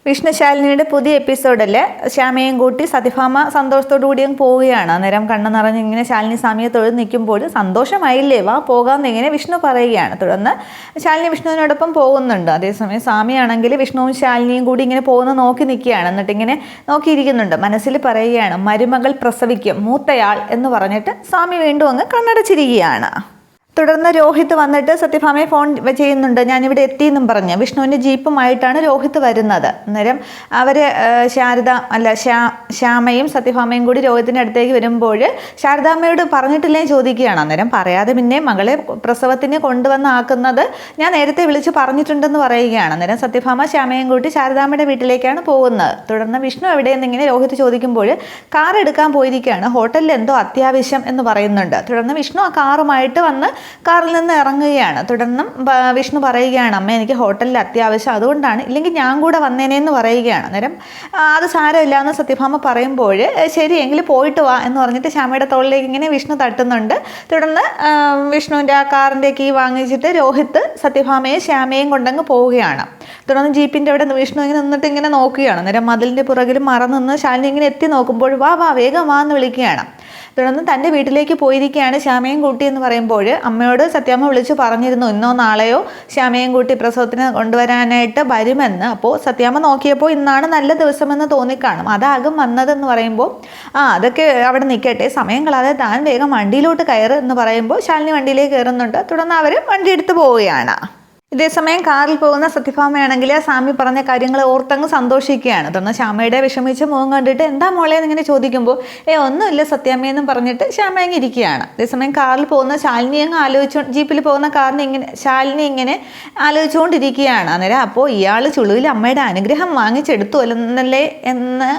വിഷ്ണുശാലിനിയുടെ പുതിയ എപ്പിസോഡിൽ ശ്യാമയും കൂട്ടി സത്യഭാമ സന്തോഷത്തോടു കൂടി അങ്ങ് പോവുകയാണ്. അന്നേരം കണ്ണ് നിറഞ്ഞ് ഇങ്ങനെ ശാലിനി സ്വാമിയെ തൊഴുത് നിൽക്കുമ്പോൾ സന്തോഷമായില്ലേ വാ പോകാമെന്ന് ഇങ്ങനെ വിഷ്ണു പറയുകയാണ്. തുടർന്ന് ശാലിനി വിഷ്ണുവിനോടൊപ്പം പോകുന്നുണ്ട്. അതേസമയം സ്വാമിയാണെങ്കിൽ വിഷ്ണുവും ശാലിനിയും കൂടി ഇങ്ങനെ പോകുന്ന നോക്കി നിൽക്കുകയാണ്. എന്നിട്ട് ഇങ്ങനെ നോക്കിയിരിക്കുന്നുണ്ട്. മനസ്സിൽ പറയുകയാണ് മരുമകൾ പ്രസവിക്കും മൂത്തയാൾ എന്ന് പറഞ്ഞിട്ട് സ്വാമി വീണ്ടും അങ്ങ് കണ്ണടച്ചിരിക്കുകയാണ്. തുടർന്ന് രോഹിത് വന്നിട്ട് സത്യഭാമയെ ഫോൺ ചെയ്യുന്നുണ്ട്. ഞാനിവിടെ എത്തിയെന്നും പറഞ്ഞ് വിഷ്ണുവിൻ്റെ ജീപ്പുമായിട്ടാണ് രോഹിത് വരുന്നത്. അന്നേരം അവർ ശ്യാമയും സത്യഭാമയും കൂടി രോഹിത്തിൻ്റെ അടുത്തേക്ക് വരുമ്പോൾ ശാരദാമ്മയോട് പറഞ്ഞിട്ടില്ലേ ചോദിക്കുകയാണ്. അന്നേരം പറയാതെ പിന്നെ മകളെ പ്രസവത്തിന് കൊണ്ടുവന്നാക്കുന്നത് ഞാൻ നേരത്തെ വിളിച്ച് പറഞ്ഞിട്ടുണ്ടെന്ന് പറയുകയാണ്. അന്നേരം സത്യഭാമ ശ്യാമയും കൂട്ടി ശാരദാമ്മയുടെ വീട്ടിലേക്കാണ് പോകുന്നത്. തുടർന്ന് വിഷ്ണു എവിടെയെന്ന് ഇങ്ങനെ രോഹിത് ചോദിക്കുമ്പോൾ കാർ എടുക്കാൻ പോയിരിക്കുകയാണ്, ഹോട്ടലിൽ എന്തോ അത്യാവശ്യം എന്ന് പറയുന്നുണ്ട്. തുടർന്ന് വിഷ്ണു ആ കാറുമായിട്ട് വന്ന് കാറിൽ നിന്ന് ഇറങ്ങുകയാണ്. തുടർന്നും വിഷ്ണു പറയുകയാണ് അമ്മ എനിക്ക് ഹോട്ടലിൽ അത്യാവശ്യം അതുകൊണ്ടാണ്, ഇല്ലെങ്കിൽ ഞാൻ കൂടെ വന്നേനെന്ന് പറയുകയാണ്. അന്നേരം അത് സാരമില്ല എന്ന് സത്യഭാമ പറയുമ്പോൾ ശരി എങ്കിൽ പോയിട്ട് വാ എന്ന് പറഞ്ഞിട്ട് ശ്യാമയുടെ തോളിലേക്ക് ഇങ്ങനെ വിഷ്ണു തട്ടുന്നുണ്ട്. തുടർന്ന് വിഷ്ണുവിൻ്റെ ആ കാറിൻ്റെ കീ വാങ്ങിച്ചിട്ട് രോഹിത് സത്യഭാമയെ ശ്യാമയും കൊണ്ടങ്ങ് പോവുകയാണ്. തുടർന്ന് ജീപ്പിൻ്റെ അവിടെ വിഷ്ണു ഇങ്ങനെ നിന്നിട്ട് ഇങ്ങനെ നോക്കുകയാണ്. അന്നേരം മതിലിൻ്റെ പുറകിൽ മറന്ന് ശാലിനി ഇങ്ങനെ എത്തി നോക്കുമ്പോൾ വാ വാ വേഗം വാ എന്ന് വിളിക്കുകയാണ്. തുടർന്ന് തൻ്റെ വീട്ടിലേക്ക് പോയിരിക്കുകയാണ് ശ്യാമയും കൂട്ടി എന്ന് പറയുമ്പോൾ അമ്മയോട് സത്യാമ്മ വിളിച്ച് പറഞ്ഞിരുന്നു ഇന്നോ നാളെയോ ശ്യാമയും കൂട്ടി പ്രസവത്തിന് കൊണ്ടുവരാനായിട്ട് വരുമെന്ന്. അപ്പോൾ സത്യാമ്മ നോക്കിയപ്പോൾ ഇന്നാണ് നല്ല ദിവസമെന്ന് തോന്നിക്കാണും, അതാകും വന്നതെന്ന് പറയുമ്പോൾ അതൊക്കെ അവിടെ നിൽക്കട്ടെ, സമയം കളാതെ താൻ വേഗം വണ്ടിയിലോട്ട് കയറ് എന്ന് പറയുമ്പോൾ ശാലിനി വണ്ടിയിലേക്ക് കയറുന്നുണ്ട്. തുടർന്ന് അവർ വണ്ടി എടുത്ത് പോവുകയാണ്. ഇതേസമയം കാറിൽ പോകുന്ന സത്യഭാമയാണെങ്കിൽ സ്വാമി പറഞ്ഞ കാര്യങ്ങൾ ഓർത്തങ്ങ് സന്തോഷിക്കുകയാണ്. തുടർന്ന് ശ്യാമയുടെ വിഷമിച്ച മുഖം കണ്ടിട്ട് എന്താ മോളെ എന്നിങ്ങനെ ചോദിക്കുമ്പോൾ ഒന്നുമില്ല സത്യാമ്മയെന്നും പറഞ്ഞിട്ട് ശ്യാമ അങ്ങ് ഇരിക്കുകയാണ്. അതേസമയം കാറിൽ പോകുന്ന ശാലിനി അങ്ങ് ജീപ്പിൽ പോകുന്ന ശാലിനി ഇങ്ങനെ ആലോചിച്ചുകൊണ്ടിരിക്കുകയാണ്. അന്നേരം അപ്പോൾ ഇയാൾ ചുളുവിൽ അമ്മയുടെ അനുഗ്രഹം വാങ്ങിച്ചെടുത്തു അല്ലെന്നല്ലേ എന്ന്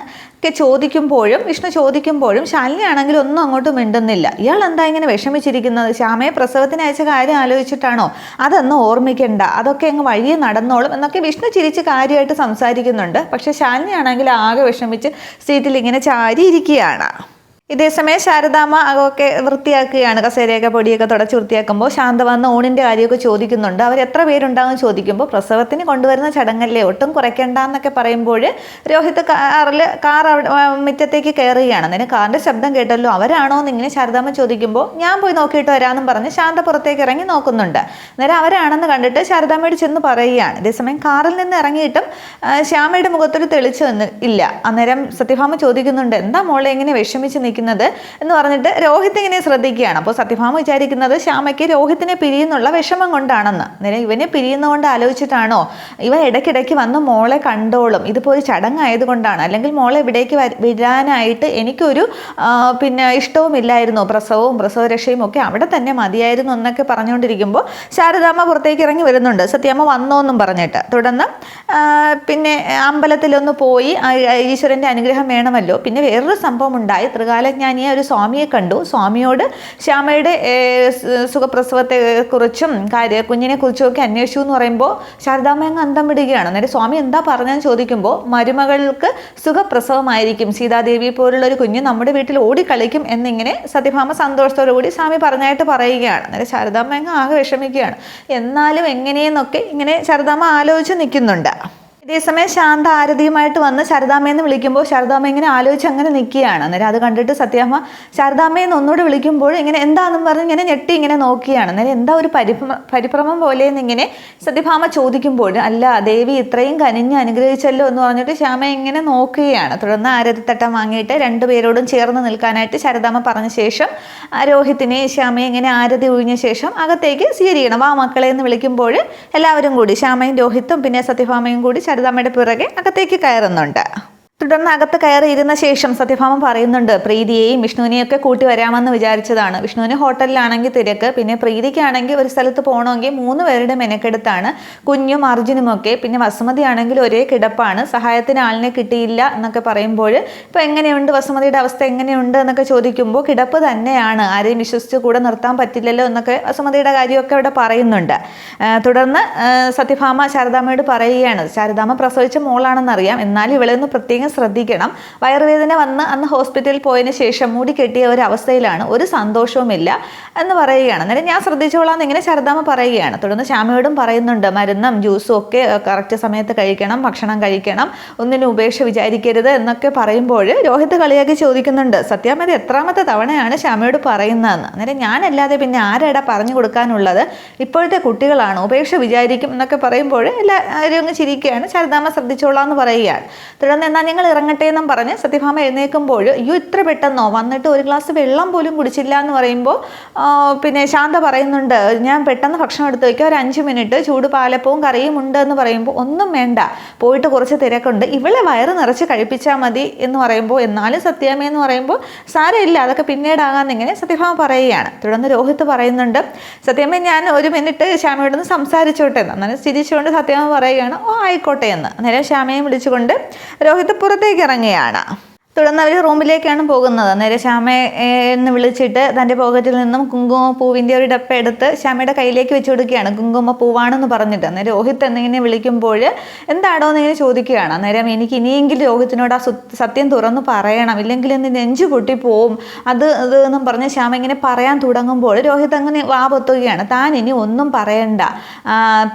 ചോദിക്കുമ്പോഴും വിഷ്ണു ചോദിക്കുമ്പോഴും ശാലിനി ആണെങ്കിൽ ഒന്നും അങ്ങോട്ട് മിണ്ടുന്നില്ല. ഇയാൾ എന്താ ഇങ്ങനെ വിഷമിച്ചിരിക്കുന്നത്, ശ്യാമയെ പ്രസവത്തിന് അയച്ച കാര്യം ആലോചിച്ചിട്ടാണോ, അതൊന്നും ഓർമ്മിക്കണ്ട, അതൊക്കെ അങ്ങ് വഴിയെ നടന്നോളും എന്നൊക്കെ വിഷ്ണു ചിരിച്ച് കാര്യമായിട്ട് സംസാരിക്കുന്നുണ്ട്. പക്ഷെ ശാലിനി ആണെങ്കിൽ ആകെ വിഷമിച്ച് സീറ്റിൽ ഇങ്ങനെ ചാരിയിരിക്കുകയാണ്. ഇതേസമയം ശാരദാമ്മ അതൊക്കെ വൃത്തിയാക്കുകയാണ്. കസേരയൊക്കെ പൊടിയൊക്കെ തുടച്ച് വൃത്തിയാക്കുമ്പോൾ ശാന്ത വന്ന് ഊണിൻ്റെ കാര്യമൊക്കെ ചോദിക്കുന്നുണ്ട്. അവർ എത്ര പേരുണ്ടാകും ചോദിക്കുമ്പോൾ പ്രസവത്തിന് കൊണ്ടുവരുന്ന ചടങ്ങല്ലേ ഒട്ടും കുറയ്ക്കണ്ടെന്നൊക്കെ പറയുമ്പോൾ രോഹിത് കാർ മുറ്റത്തേക്ക് കയറുകയാണ്. അതിന് കാറിൻ്റെ ശബ്ദം കേട്ടല്ലോ അവരാണോ എന്ന് ഇങ്ങനെ ശാരദാമ്മ ചോദിക്കുമ്പോൾ ഞാൻ പോയി നോക്കിയിട്ട് വരാമെന്നും പറഞ്ഞ് ശാന്ത പുറത്തേക്ക് ഇറങ്ങി നോക്കുന്നുണ്ട്. അന്നേരം അവരാണെന്ന് കണ്ടിട്ട് ശാരദാമ്മയോട് ചെന്ന് പറയുകയാണ്. അതേസമയം കാറിൽ നിന്ന് ഇറങ്ങിയിട്ടും ശ്യാമയുടെ മുഖത്തൊരു തെളിച്ചു ഇല്ല. അന്നേരം സത്യഭാമ ചോദിക്കുന്നുണ്ട് എന്താ മോളെ എങ്ങനെ വിഷമിച്ച് എന്ന് പറഞ്ഞിട്ട് രോഹിത് ഇങ്ങനെ ശ്രദ്ധിക്കുകയാണ്. അപ്പോൾ സത്യഭാമ വിചാരിക്കുന്നത് ശ്യാമയ്ക്ക് രോഹിത്തിനെ പിരിയുന്നുള്ള വിഷമം കൊണ്ടാണെന്ന്. അന്നേരം ഇവനെ പിരിയുന്നതുകൊണ്ട് ആലോചിച്ചിട്ടാണോ, ഇവൻ ഇടയ്ക്കിടയ്ക്ക് വന്ന് മോളെ കണ്ടോളും, ഇതിപ്പോൾ ഒരു ചടങ്ങായതുകൊണ്ടാണ്, അല്ലെങ്കിൽ മോളെ ഇവിടേക്ക് വിടാനായിട്ട് എനിക്കൊരു ഇഷ്ടവുമില്ലായിരുന്നു, പ്രസവവും പ്രസവരക്ഷയും ഒക്കെ അവിടെ തന്നെ മതിയായിരുന്നു എന്നൊക്കെ പറഞ്ഞുകൊണ്ടിരിക്കുമ്പോൾ ശാരദാമ്മ പുറത്തേക്ക് ഇറങ്ങി വരുന്നുണ്ട്. സത്യാമ്മ വന്നോന്നും പറഞ്ഞിട്ട്. തുടർന്ന് അമ്പലത്തിലൊന്ന് പോയി ഈശ്വരൻ്റെ അനുഗ്രഹം വേണമല്ലോ. പിന്നെ വേറൊരു സംഭവം ഉണ്ടായി. ത്രികാലജ്ഞാനിയെ ഒരു സ്വാമിയെ കണ്ടു. സ്വാമിയോട് ശ്യാമയുടെ സുഖപ്രസവത്തെക്കുറിച്ചും കുഞ്ഞിനെ കുറിച്ചും ഒക്കെ അന്വേഷിച്ചു എന്ന് പറയുമ്പോൾ ശാരദാമ്മ അങ്ങ് അന്തം വിടുകയാണ്. അന്നേരം സ്വാമി എന്താ പറഞ്ഞതെന്ന് ചോദിക്കുമ്പോൾ മരുമകൾക്ക് സുഖപ്രസവമായിരിക്കും, സീതാദേവിയെ പോലുള്ള ഒരു കുഞ്ഞ് നമ്മുടെ വീട്ടിൽ ഓടിക്കളിക്കും എന്നിങ്ങനെ സത്യഭാമ സന്തോഷത്തോടു കൂടി സ്വാമി പറഞ്ഞായിട്ട് പറയുകയാണ്. അന്നേരം ശാരദാമ്മ അങ്ങ് ആകെ വിഷമിക്കുകയാണ്. എന്നാലും എങ്ങനെയെന്നൊക്കെ ഇങ്ങനെ ശാരദാമ്മ ആലോചിച്ച് നിൽക്കുന്നുണ്ട്. ഇതേസമയം ശാന്ത ആരതിയുമായിട്ട് വന്ന് ശാരദാമ്മയെന്ന് വിളിക്കുമ്പോൾ ശാരദാമ്മ ഇങ്ങനെ ആലോചിച്ച് അങ്ങനെ നിൽക്കുകയാണ്. അന്നേരം അത് കണ്ടിട്ട് സത്യാമ്മ ശാരദാമ്മയെന്ന് ഒന്നുകൂടെ വിളിക്കുമ്പോൾ ഇങ്ങനെ എന്താണെന്ന് പറഞ്ഞ് ഇങ്ങനെ ഞെട്ടി ഇങ്ങനെ നോക്കുകയാണ്. അന്നേരം എന്താ ഒരു പരിഭ്രമം പോലെയെന്ന് ഇങ്ങനെ സത്യഭാമ ചോദിക്കുമ്പോൾ അല്ല ദേവി ഇത്രയും കനിഞ്ഞ് അനുഗ്രഹിച്ചല്ലോ എന്ന് പറഞ്ഞിട്ട് ശ്യാമ ഇങ്ങനെ നോക്കുകയാണ്. തുടർന്ന് ആരതിത്തട്ടം വാങ്ങിയിട്ട് രണ്ടുപേരോടും ചേർന്ന് നിൽക്കാനായിട്ട് ശാരദാമ്മ പറഞ്ഞ ശേഷം രോഹിത്തിനെ ശ്യാമയെ ഇങ്ങനെ ആരതി ഒഴിഞ്ഞ ശേഷം അകത്തേക്ക് സ്വീകരിക്കണം വാ മക്കളെ എന്ന് വിളിക്കുമ്പോൾ എല്ലാവരും കൂടി ശ്യാമയും രോഹിത്തും പിന്നെ സത്യഭാമയും കൂടി ശാരദാമ്മയുടെ പിറകെ അകത്തേക്ക് കയറുന്നുണ്ട്. തുടർന്ന് അകത്ത് കയറിയിരുന്ന ശേഷം സത്യഭാമ പറയുന്നുണ്ട് പ്രീതിയെയും വിഷ്ണുവിനെയൊക്കെ കൂട്ടി വരാമെന്ന് വിചാരിച്ചതാണ്. വിഷ്ണുവിന് ഹോട്ടലിലാണെങ്കിൽ തിരക്ക്, പിന്നെ പ്രീതിക്കാണെങ്കിൽ ഒരു സ്ഥലത്ത് പോകണമെങ്കിൽ 3 പേരുടെ മെനക്കെടുത്താണ്, കുഞ്ഞും അർജുനുമൊക്കെ. പിന്നെ വസുമതി ആണെങ്കിൽ ഒരേ കിടപ്പാണ്, സഹായത്തിന് ആളിനെ കിട്ടിയില്ല എന്നൊക്കെ പറയുമ്പോൾ ഇപ്പോൾ എങ്ങനെയുണ്ട് വസുമതിയുടെ അവസ്ഥ എങ്ങനെയുണ്ട് എന്നൊക്കെ ചോദിക്കുമ്പോൾ കിടപ്പ് തന്നെയാണ്, ആരെയും വിശ്വസിച്ച് കൂടെ നിർത്താൻ പറ്റില്ലല്ലോ എന്നൊക്കെ വസുമതിയുടെ കാര്യമൊക്കെ അവിടെ പറയുന്നുണ്ട്. തുടർന്ന് സത്യഭാമ ശാരദാമ്മയോട് പറയുകയാണ് ശാരദാമ്മ പ്രസവിച്ച മോളാണെന്നറിയാം, എന്നാലും ഇവളെ ഒന്ന് പ്രത്യേകം ശ്രദ്ധിക്കണം. വയറുവേദന വന്ന് അന്ന് ഹോസ്പിറ്റലിൽ പോയതിന് ശേഷം മുടി കെട്ടിയ ഒരു അവസ്ഥയിലാണ്, ഒരു സന്തോഷവുമില്ല എന്ന് പറയുകയാണ്. അന്നേരം ഞാൻ ശ്രദ്ധിച്ചോളാം എന്നിങ്ങനെ ശാരദാമ്മ പറയുകയാണ്. തുടർന്ന് ശ്യാമയോടും പറയുന്നുണ്ട്, മരുന്നും ജ്യൂസും ഒക്കെ കറക്റ്റ് സമയത്ത് കഴിക്കണം, ഭക്ഷണം കഴിക്കണം, ഒന്നിനും ഉപേക്ഷ വിചാരിക്കരുത് എന്നൊക്കെ പറയുമ്പോൾ രോഹിത് കളിയാക്കി ചോദിക്കുന്നുണ്ട്, സത്യാമ്മ എത്രാമത്തെ തവണയാണ് ശ്യാമയോട് പറയുന്നതെന്ന്. അന്നേരം ഞാനല്ലാതെ പിന്നെ ആരാടാ പറഞ്ഞു കൊടുക്കാനുള്ളത്, ഇപ്പോഴത്തെ കുട്ടികളാണ്, ഉപേക്ഷ വിചാരിക്കും എന്നൊക്കെ പറയുമ്പോൾ എല്ലാവരും അങ്ങ് ചിരിക്കുകയാണ്. ശാരദാമ്മ ശ്രദ്ധിച്ചോളാം എന്ന് പറയുകയാണ്. തുടർന്ന് എന്നാൽ ഞങ്ങൾ ഇറങ്ങട്ടെ എന്നും പറഞ്ഞ് സത്യഭാമ എഴുന്നേൽക്കുമ്പോൾ, അയ്യോ ഇത്ര പെട്ടെന്നോ, വന്നിട്ട് ഒരു ഗ്ലാസ് വെള്ളം പോലും കുടിച്ചില്ല എന്ന് പറയുമ്പോൾ പിന്നെ ശാന്ത പറയുന്നുണ്ട്, ഞാൻ പെട്ടെന്ന് ഭക്ഷണം എടുത്ത് വയ്ക്കുക, ഒരു 5 മിനിറ്റ് ചൂട് പാലപ്പവും കറിയും ഉണ്ട് എന്ന് പറയുമ്പോൾ, ഒന്നും വേണ്ട, പോയിട്ട് കുറച്ച് തിരക്കുണ്ട്, ഇവളെ വയറ് നിറച്ച് കഴിപ്പിച്ചാൽ മതി എന്ന് പറയുമ്പോൾ, എന്നാലും സത്യാമ്മ എന്ന് പറയുമ്പോൾ സാരമില്ല അതൊക്കെ പിന്നീടാകാമെന്നിങ്ങനെ സത്യഭാമ പറയുകയാണ്. തുടർന്ന് രോഹിത് പറയുന്നുണ്ട്, സത്യാമ്മ ഞാൻ 1 മിനിറ്റ് ശ്യാമയോടൊന്ന് സംസാരിച്ചോട്ടെ എന്ന്. അങ്ങനെ ചിരിച്ചുകൊണ്ട് സത്യാമ്മ പറയുകയാണ്, ഓ ആയിക്കോട്ടെ എന്ന്. അന്നേരം ശ്യാമയെ വിളിച്ചുകൊണ്ട് രോഹിത് പുറത്തേക്ക് ഇറങ്ങുകയാണ്. തുടർന്ന് അവർ റൂമിലേക്കാണ് പോകുന്നത്. നേരെ ശ്യാമയെ എന്ന് വിളിച്ചിട്ട് തൻ്റെ പോക്കറ്റിൽ നിന്നും കുങ്കുമപ്പൂവിൻ്റെ ഒരു ഡപ്പ എടുത്ത് ശ്യാമയുടെ കയ്യിലേക്ക് വെച്ച് കൊടുക്കുകയാണ്. കുങ്കുമപ്പൂവാണെന്ന് പറഞ്ഞിട്ട്. അന്നേരം രോഹിത് എന്നിങ്ങനെ വിളിക്കുമ്പോൾ എന്താണോ എന്നിങ്ങനെ ചോദിക്കുകയാണ്. അന്നേരം എനിക്ക് ഇനിയെങ്കിലും രോഹിത്തിനോട് ആ സത്യം തുറന്ന് പറയണം, ഇല്ലെങ്കിൽ ഇന്ന് നെഞ്ചു പൊട്ടിപ്പോവും അത് എന്നും പറഞ്ഞ് ശ്യാമ ഇങ്ങനെ പറയാൻ തുടങ്ങുമ്പോൾ രോഹിത് അങ്ങനെ വാ പൊത്തുകയാണ്. താൻ ഇനി ഒന്നും പറയണ്ട,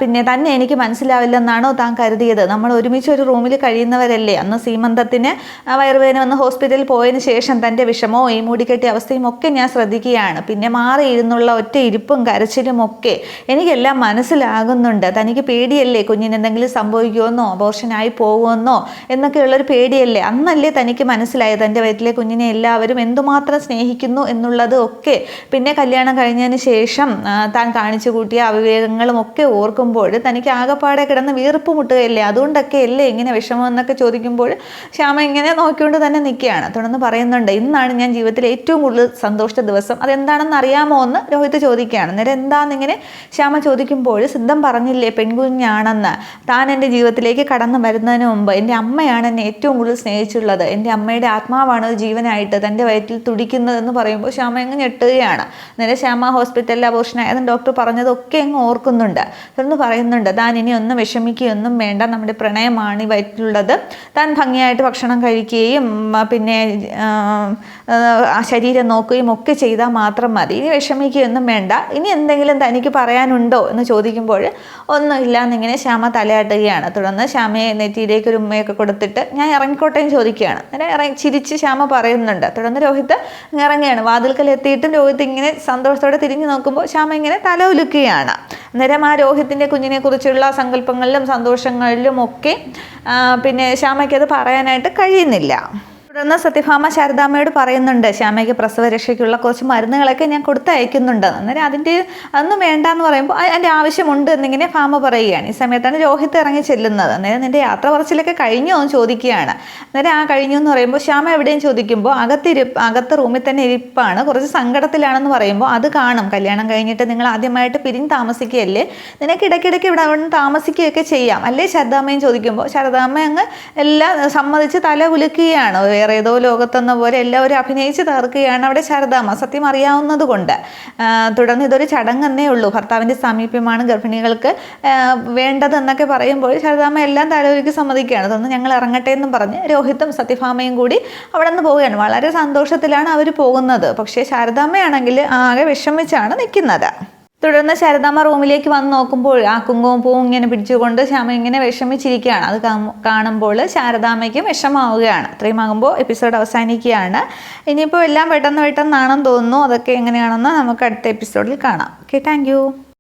പിന്നെ തന്നെ എനിക്ക് മനസ്സിലാവില്ലെന്നാണോ താൻ കരുതിയത്? നമ്മൾ ഒരുമിച്ച് ഒരു റൂമിൽ കഴിയുന്നവരല്ലേ? അന്ന് സീമന്തത്തിന് വയറുവേദന ഹോസ്പിറ്റലിൽ പോയതിന് ശേഷം തൻ്റെ വിഷമവും ഈ മൂടിക്കെട്ടിയ അവസ്ഥയും ഒക്കെ ഞാൻ ശ്രദ്ധിക്കുകയാണ്. പിന്നെ മാറിയിരുന്നുള്ള ഒറ്റ ഇരിപ്പും കരച്ചിലും ഒക്കെ എനിക്കെല്ലാം മനസ്സിലാകുന്നുണ്ട്. തനിക്ക് പേടിയല്ലേ കുഞ്ഞിന് എന്തെങ്കിലും സംഭവിക്കുമെന്നോ അബോർഷനായി പോകുമെന്നോ എന്നൊക്കെയുള്ളൊരു പേടിയല്ലേ? അന്നല്ലേ തനിക്ക് മനസ്സിലായത് തൻ്റെ വയറ്റിലെ കുഞ്ഞിനെ എല്ലാവരും എന്തുമാത്രം സ്നേഹിക്കുന്നു എന്നുള്ളത് ഒക്കെ. പിന്നെ കല്യാണം കഴിഞ്ഞതിന് ശേഷം താൻ കാണിച്ചു കൂട്ടിയ അവിവേകങ്ങളും ഒക്കെ ഓർക്കുമ്പോൾ തനിക്ക് ആകെപ്പാടെ കിടന്ന് വീർപ്പ് മുട്ടുകയല്ലേ? അതുകൊണ്ടൊക്കെ അല്ലേ ഇങ്ങനെ വിഷമം എന്നൊക്കെ ചോദിക്കുമ്പോൾ ശ്യാമ ഇങ്ങനെ നോക്കിക്കൊണ്ട് തന്നെ നിൽക്കുകയാണ്. തുടർന്ന് പറയുന്നുണ്ട്, ഇന്നാണ് ഞാൻ ജീവിതത്തിൽ ഏറ്റവും കൂടുതൽ സന്തോഷിച്ച ദിവസം, അതെന്താണെന്ന് അറിയാമോ എന്ന് രോഹിത് ചോദിക്കുകയാണ്. അന്നേരം എന്താണെന്നിങ്ങനെ ശ്യാമ ചോദിക്കുമ്പോൾ, സിദ്ധം പറഞ്ഞില്ലേ പെൺകുഞ്ഞാണെന്ന്, താൻ എൻ്റെ ജീവിതത്തിലേക്ക് കടന്നു വരുന്നതിന് മുമ്പ് എൻ്റെ അമ്മയാണ് എന്നെ ഏറ്റവും കൂടുതൽ സ്നേഹിച്ചുള്ളത്, എൻ്റെ അമ്മയുടെ ആത്മാവാണ് ജീവനായിട്ട് തൻ്റെ വയറ്റിൽ തുടിക്കുന്നതെന്ന് പറയുമ്പോൾ ശ്യാമ അങ്ങ് ഞെട്ടുകയാണ്. അന്നേരം ശ്യാമ ഹോസ്പിറ്റലിൽ അബോർഷനായതും ഡോക്ടർ പറഞ്ഞതൊക്കെ അങ്ങ് ഓർക്കുന്നുണ്ട്. തുടർന്ന് പറയുന്നുണ്ട്, താൻ ഇനി ഒന്നും വിഷമിക്കുകയൊന്നും വേണ്ട, നമ്മുടെ പ്രണയമാണ് ഈ വയറ്റിലുള്ളത്, താൻ ഭംഗിയായിട്ട് ഭക്ഷണം കഴിക്കുകയും പിന്നെ ശരീരം നോക്കുകയും ഒക്കെ ചെയ്താൽ മാത്രം മതി, ഇനി വിഷമിക്കുകയൊന്നും വേണ്ട. ഇനി എന്തെങ്കിലും തനിക്ക് പറയാനുണ്ടോ എന്ന് ചോദിക്കുമ്പോൾ ഒന്നുമില്ല എന്നിങ്ങനെ ശ്യാമ തലയാട്ടുകയാണ്. തുടർന്ന് ശ്യാമയെ നെറ്റിയിലേക്ക് ഒരു ഉമ്മയൊക്കെ കൊടുത്തിട്ട് ഞാൻ ഇറങ്ങിക്കോട്ടേയും ചോദിക്കുകയാണ്. അങ്ങനെ ചിരിച്ച് ശ്യാമ പറയുന്നുണ്ട്. തുടർന്ന് രോഹിത് ഇറങ്ങുകയാണ്. വാതിൽക്കൽ എത്തിയിട്ടും രോഹിത് ഇങ്ങനെ സന്തോഷത്തോടെ തിരിഞ്ഞു നോക്കുമ്പോൾ ശ്യാമ ഇങ്ങനെ തല ഉലുക്കുകയാണ്. അന്നേരം ആ രോഹിത്തിൻ്റെ കുഞ്ഞിനെ കുറിച്ചുള്ള സങ്കല്പങ്ങളിലും സന്തോഷങ്ങളിലും ഒക്കെ പിന്നെ ശ്യാമയ്ക്ക് അത് പറയാനായിട്ട് കഴിയുന്നില്ല. തുടർന്ന് സത്യഭാമ ശാരദാമ്മയോട് പറയുന്നുണ്ട്, ശ്യാമയ്ക്ക് പ്രസവരക്ഷയ്ക്കുള്ള കുറച്ച് മരുന്നുകളൊക്കെ ഞാൻ കൊടുത്തയക്കുന്നുണ്ട്. അന്നേരം അതൊന്നും വേണ്ടാന്ന് പറയുമ്പോൾ അതിൻ്റെ ആവശ്യമുണ്ട് എന്നിങ്ങനെ ഭാമ പറയുകയാണ്. ഈ സമയത്താണ് രോഹിത് ഇറങ്ങി ചെല്ലുന്നത്. അന്നേരം നിൻ്റെ യാത്ര പറച്ചിലൊക്കെ കഴിഞ്ഞോ എന്ന് ചോദിക്കുകയാണ്. അന്നേരം ആ കഴിഞ്ഞു എന്ന് പറയുമ്പോൾ ശ്യാമ എവിടെയും ചോദിക്കുമ്പോൾ അകത്ത് റൂമിൽ തന്നെ ഇരിപ്പാണ്, കുറച്ച് സങ്കടത്തിലാണെന്ന് പറയുമ്പോൾ അത് കാണും, കല്യാണം കഴിഞ്ഞിട്ട് നിങ്ങൾ ആദ്യമായിട്ട് പിരിഞ്ഞ് താമസിക്കുകയല്ലേ, നിനക്ക് ഇടയ്ക്കിടയ്ക്ക് ഇവിടെ അവിടെ താമസിക്കുകയൊക്കെ ചെയ്യാം അല്ലേ ശാരദാമ്മയും ചോദിക്കുമ്പോൾ ശാരദാമ്മ അങ്ങ് എല്ലാം സമ്മതിച്ച് തല കുലുക്കുകയാണ്. വേറെ ഏതോ ലോകത്തെന്ന പോലെ എല്ലാവരും അഭിനയിച്ച് തീർക്കുകയാണ് അവിടെ ശാരദാമ്മ, സത്യം അറിയാവുന്നത് കൊണ്ട്. തുടർന്ന് ഇതൊരു ചടങ്ങെന്നേ ഉള്ളൂ, ഭർത്താവിൻ്റെ സാമീപ്യമാണ് ഗർഭിണികൾക്ക് വേണ്ടത് എന്നൊക്കെ പറയുമ്പോൾ ശാരദാമ്മ എല്ലാം തലവരിക്ക് സമ്മതിക്കുകയാണ്. തുടർന്ന് ഞങ്ങൾ ഇറങ്ങട്ടെ എന്നും പറഞ്ഞ് രോഹിത്തും സത്യഭാമയും കൂടി അവിടെ നിന്ന് പോവുകയാണ്. വളരെ സന്തോഷത്തിലാണ് അവർ പോകുന്നത്. പക്ഷേ ശാരദാമ്മയാണെങ്കിൽ ആകെ വിഷമിച്ചാണ് നിൽക്കുന്നത്. തുടർന്ന് ശാരദാമ്മ റൂമിലേക്ക് വന്ന് നോക്കുമ്പോൾ ആ കുങ്കുമപ്പൂവും ഇങ്ങനെ പിടിച്ചുകൊണ്ട് ശ്യാമ ഇങ്ങനെ വിഷമിച്ചിരിക്കുകയാണ്. അത് കാണുമ്പോൾ ശാരദാമ്മയ്ക്കും വിഷമാവുകയാണ്. ഇത്രയും ആകുമ്പോൾ എപ്പിസോഡ് അവസാനിക്കുകയാണ്. ഇനിയിപ്പോൾ എല്ലാം പെട്ടെന്നാണെന്ന് തോന്നുന്നു. അതൊക്കെ എങ്ങനെയാണെന്ന് നമുക്ക് അടുത്ത എപ്പിസോഡിൽ കാണാം. Okay, thank you.